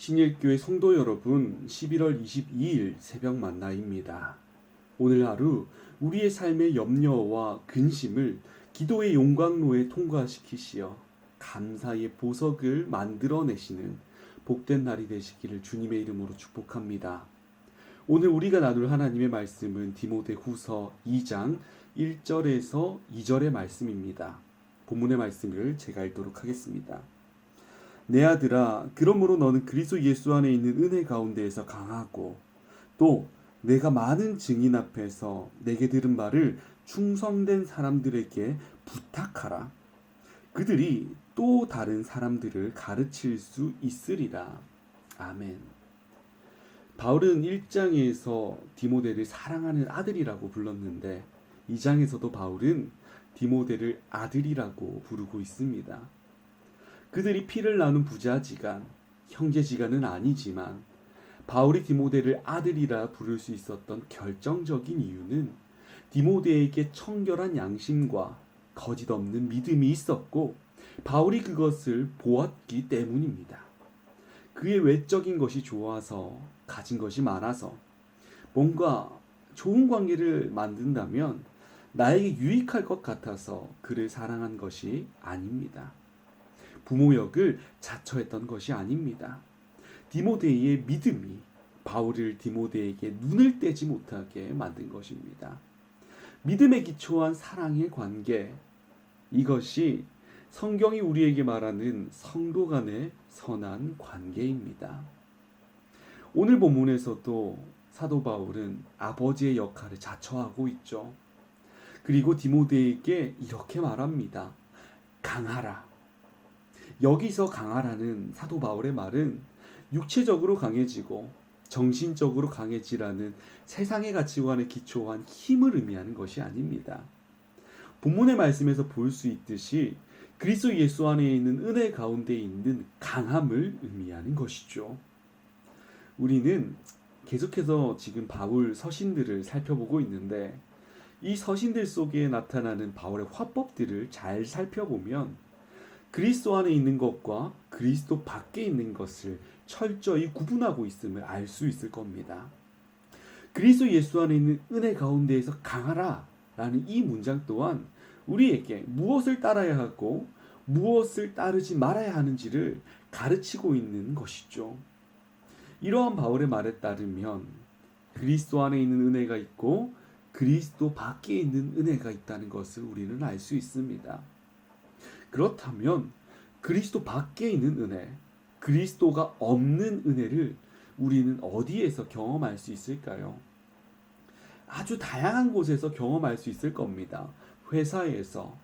신일교회 성도 여러분, 11월 22일 새벽 만나입니다. 오늘 하루 우리의 삶의 염려와 근심을 기도의 용광로에 통과시키시어 감사의 보석을 만들어내시는 복된 날이 되시기를 주님의 이름으로 축복합니다. 오늘 우리가 나눌 하나님의 말씀은 디모데후서 2장 1절에서 2절의 말씀입니다. 본문의 말씀을 제가 읽도록 하겠습니다. 내 아들아, 그러므로 너는 그리스도 예수 안에 있는 은혜 가운데에서 강하고 또 내가 많은 증인 앞에서 내게 들은 말을 충성된 사람들에게 부탁하라. 그들이 또 다른 사람들을 가르칠 수 있으리라. 아멘. 바울은 1장에서 디모데를 사랑하는 아들이라고 불렀는데 2장에서도 바울은 디모데를 아들이라고 부르고 있습니다. 그들이 피를 나눈 부자지간, 형제지간은 아니지만 바울이 디모데를 아들이라 부를 수 있었던 결정적인 이유는 디모데에게 청결한 양심과 거짓 없는 믿음이 있었고 바울이 그것을 보았기 때문입니다. 그의 외적인 것이 좋아서, 가진 것이 많아서 뭔가 좋은 관계를 만든다면 나에게 유익할 것 같아서 그를 사랑한 것이 아닙니다. 부모역을 자처했던 것이 아닙니다. 디모데의 믿음이 바울을 디모데에게 눈을 떼지 못하게 만든 것입니다. 믿음에 기초한 사랑의 관계, 이것이 성경이 우리에게 말하는 성도 간의 선한 관계입니다. 오늘 본문에서도 사도 바울은 아버지의 역할을 자처하고 있죠. 그리고 디모데에게 이렇게 말합니다. 강하라. 여기서 강하라는 사도 바울의 말은 육체적으로 강해지고 정신적으로 강해지라는 세상의 가치관에 기초한 힘을 의미하는 것이 아닙니다. 본문의 말씀에서 볼 수 있듯이 그리스도 예수 안에 있는 은혜 가운데 있는 강함을 의미하는 것이죠. 우리는 계속해서 지금 바울 서신들을 살펴보고 있는데 이 서신들 속에 나타나는 바울의 화법들을 잘 살펴보면 그리스도 안에 있는 것과 그리스도 밖에 있는 것을 철저히 구분하고 있음을 알 수 있을 겁니다. 그리스도 예수 안에 있는 은혜 가운데에서 강하라 라는 이 문장 또한 우리에게 무엇을 따라야 하고 무엇을 따르지 말아야 하는지를 가르치고 있는 것이죠. 이러한 바울의 말에 따르면 그리스도 안에 있는 은혜가 있고 그리스도 밖에 있는 은혜가 있다는 것을 우리는 알 수 있습니다. 그렇다면 그리스도 밖에 있는 은혜, 그리스도가 없는 은혜를 우리는 어디에서 경험할 수 있을까요? 아주 다양한 곳에서 경험할 수 있을 겁니다. 회사에서,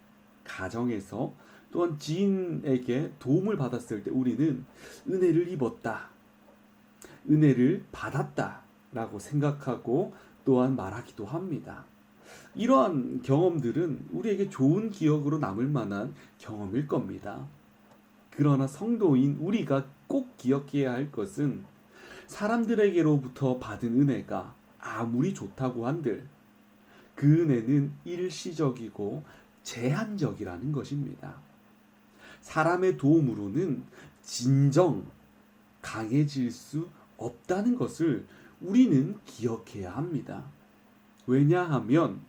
가정에서, 또한 지인에게 도움을 받았을 때 우리는 은혜를 입었다, 은혜를 받았다 라고 생각하고 또한 말하기도 합니다. 이러한 경험들은 우리에게 좋은 기억으로 남을 만한 경험일 겁니다. 그러나 성도인 우리가 꼭 기억해야 할 것은 사람들에게로부터 받은 은혜가 아무리 좋다고 한들 그 은혜는 일시적이고 제한적이라는 것입니다. 사람의 도움으로는 진정 강해질 수 없다는 것을 우리는 기억해야 합니다. 왜냐하면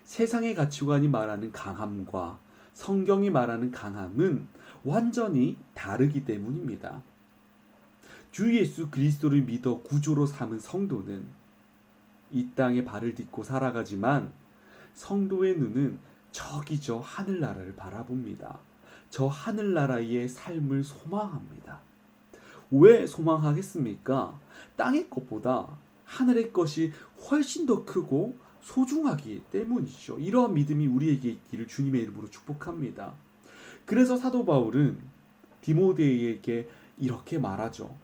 세상의 가치관이 말하는 강함과 성경이 말하는 강함은 완전히 다르기 때문입니다. 주 예수 그리스도를 믿어 구주로 삼은 성도는 이 땅에 발을 딛고 살아가지만 성도의 눈은 저기 저 하늘나라를 바라봅니다. 저 하늘나라의 삶을 소망합니다. 왜 소망하겠습니까? 땅의 것보다 하늘의 것이 훨씬 더 크고 소중하기 때문이죠. 이러한 믿음이 우리에게 있기를 주님의 이름으로 축복합니다. 그래서 사도 바울은 디모데에게 이렇게 말하죠.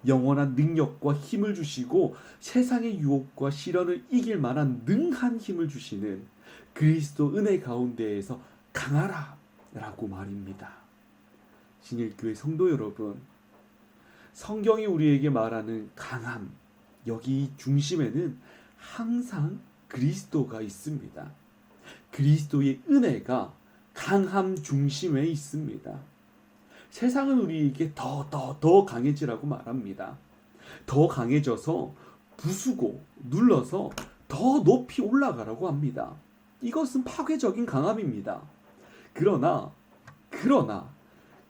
영원한 능력과 힘을 주시고 세상의 유혹과 시련을 이길 만한 능한 힘을 주시는 그리스도 은혜 가운데에서 강하라 라고 말입니다. 신일교회 성도 여러분, 성경이 우리에게 말하는 강함, 여기 중심에는 항상 그리스도가 있습니다. 그리스도의 은혜가 강함 중심에 있습니다. 세상은 우리에게 더 강해지라고 말합니다. 더 강해져서 부수고 눌러서 더 높이 올라가라고 합니다. 이것은 파괴적인 강함입니다. 그러나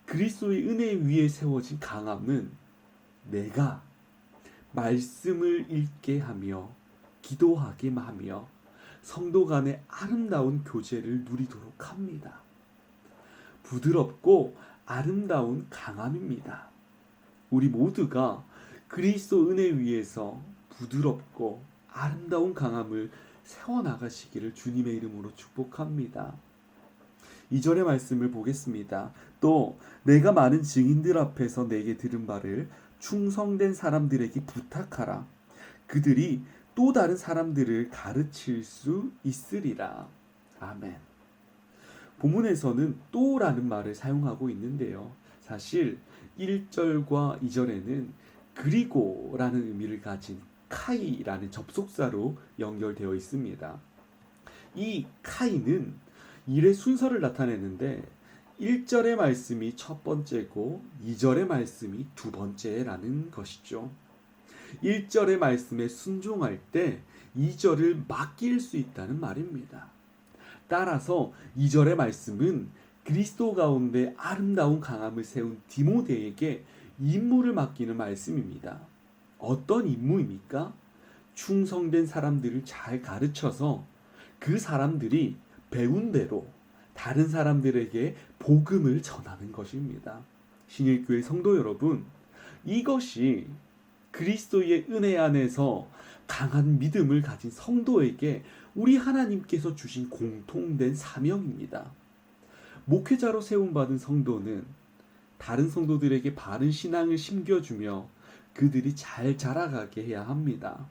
그리스도의 은혜 위에 세워진 강함은 내가 말씀을 읽게 하며 기도하게 하며 성도 간의 아름다운 교제를 누리도록 합니다. 부드럽고 아름다운 강함입니다. 우리 모두가 그리스도 은혜 위에서 부드럽고 아름다운 강함을 세워나가시기를 주님의 이름으로 축복합니다. 2절의 말씀을 보겠습니다. 또 내가 많은 증인들 앞에서 내게 들은 바를 충성된 사람들에게 부탁하라. 그들이 또 다른 사람들을 가르칠 수 있으리라. 아멘. 본문에서는 또라는 말을 사용하고 있는데요. 사실 1절과 2절에는 그리고라는 의미를 가진 카이라는 접속사로 연결되어 있습니다. 이 카이는 일의 순서를 나타내는데 1절의 말씀이 첫 번째고 2절의 말씀이 두 번째라는 것이죠. 1절의 말씀에 순종할 때 2절을 맡길 수 있다는 말입니다. 따라서 2절의 말씀은 그리스도 가운데 아름다운 강함을 세운 디모데에게 임무를 맡기는 말씀입니다. 어떤 임무입니까? 충성된 사람들을 잘 가르쳐서 그 사람들이 배운 대로 다른 사람들에게 복음을 전하는 것입니다. 신일교회 성도 여러분, 이것이 그리스도의 은혜 안에서 강한 믿음을 가진 성도에게 우리 하나님께서 주신 공통된 사명입니다. 목회자로 세움받은 성도는 다른 성도들에게 바른 신앙을 심겨주며 그들이 잘 자라가게 해야 합니다.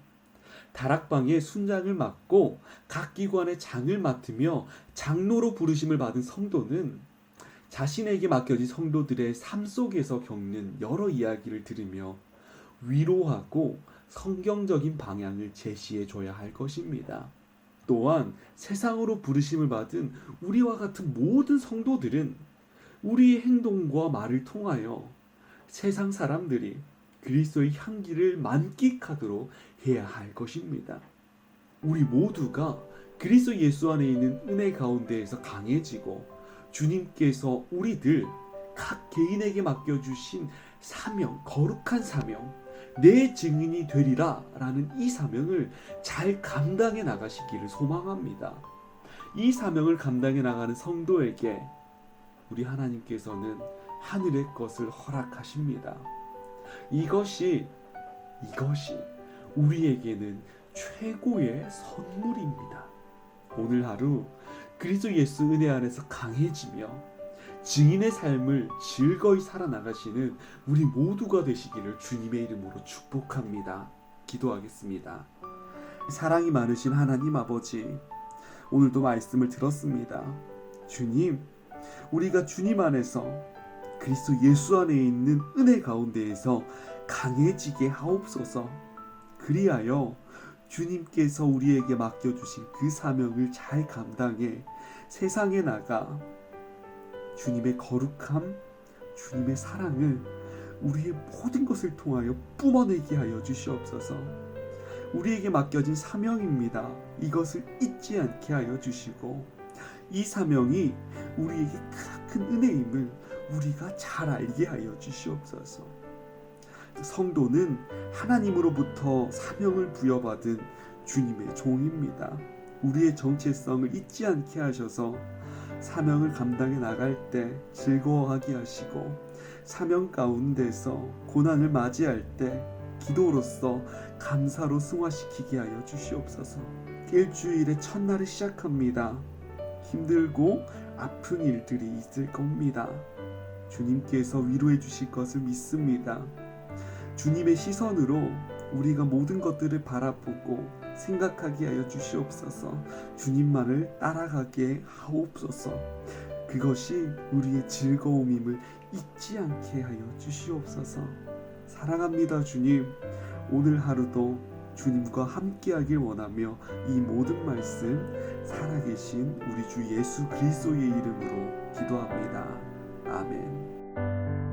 다락방의 순장을 맡고 각 기관의 장을 맡으며 장로로 부르심을 받은 성도는 자신에게 맡겨진 성도들의 삶 속에서 겪는 여러 이야기를 들으며 위로하고 성경적인 방향을 제시해 줘야 할 것입니다. 또한 세상으로 부르심을 받은 우리와 같은 모든 성도들은 우리의 행동과 말을 통하여 세상 사람들이 그리스도의 향기를 만끽하도록 해야 할 것입니다. 우리 모두가 그리스도 예수 안에 있는 은혜 가운데에서 강해지고 주님께서 우리들 각 개인에게 맡겨주신 사명, 거룩한 사명, 내 증인이 되리라 라는 이 사명을 잘 감당해 나가시기를 소망합니다. 이 사명을 감당해 나가는 성도에게 우리 하나님께서는 하늘의 것을 허락하십니다. 이것이 우리에게는 최고의 선물입니다. 오늘 하루 그리스도 예수 은혜 안에서 강해지며 증인의 삶을 즐거이 살아나가시는 우리 모두가 되시기를 주님의 이름으로 축복합니다. 기도하겠습니다. 사랑이 많으신 하나님 아버지, 오늘도 말씀을 들었습니다. 주님, 우리가 주님 안에서 그리스도 예수 안에 있는 은혜 가운데에서 강해지게 하옵소서. 그리하여 주님께서 우리에게 맡겨주신 그 사명을 잘 감당해 세상에 나가 주님의 거룩함, 주님의 사랑을 우리의 모든 것을 통하여 뿜어내게 하여 주시옵소서. 우리에게 맡겨진 사명입니다. 이것을 잊지 않게 하여 주시고 이 사명이 우리에게 큰 은혜임을 우리가 잘 알게 하여 주시옵소서. 성도는 하나님으로부터 사명을 부여받은 주님의 종입니다. 우리의 정체성을 잊지 않게 하셔서 사명을 감당해 나갈 때 즐거워하게 하시고 사명 가운데서 고난을 맞이할 때 기도로서 감사로 승화시키게 하여 주시옵소서. 일주일의 첫날을 시작합니다. 힘들고 아픈 일들이 있을 겁니다. 주님께서 위로해 주실 것을 믿습니다. 주님의 시선으로 우리가 모든 것들을 바라보고 생각하게 하여 주시옵소서. 주님만을 따라가게 하옵소서. 그것이 우리의 즐거움임을 잊지 않게 하여 주시옵소서. 사랑합니다 주님. 오늘 하루도 주님과 함께하길 원하며 이 모든 말씀 살아계신 우리 주 예수 그리스도의 이름으로 기도합니다. 아멘.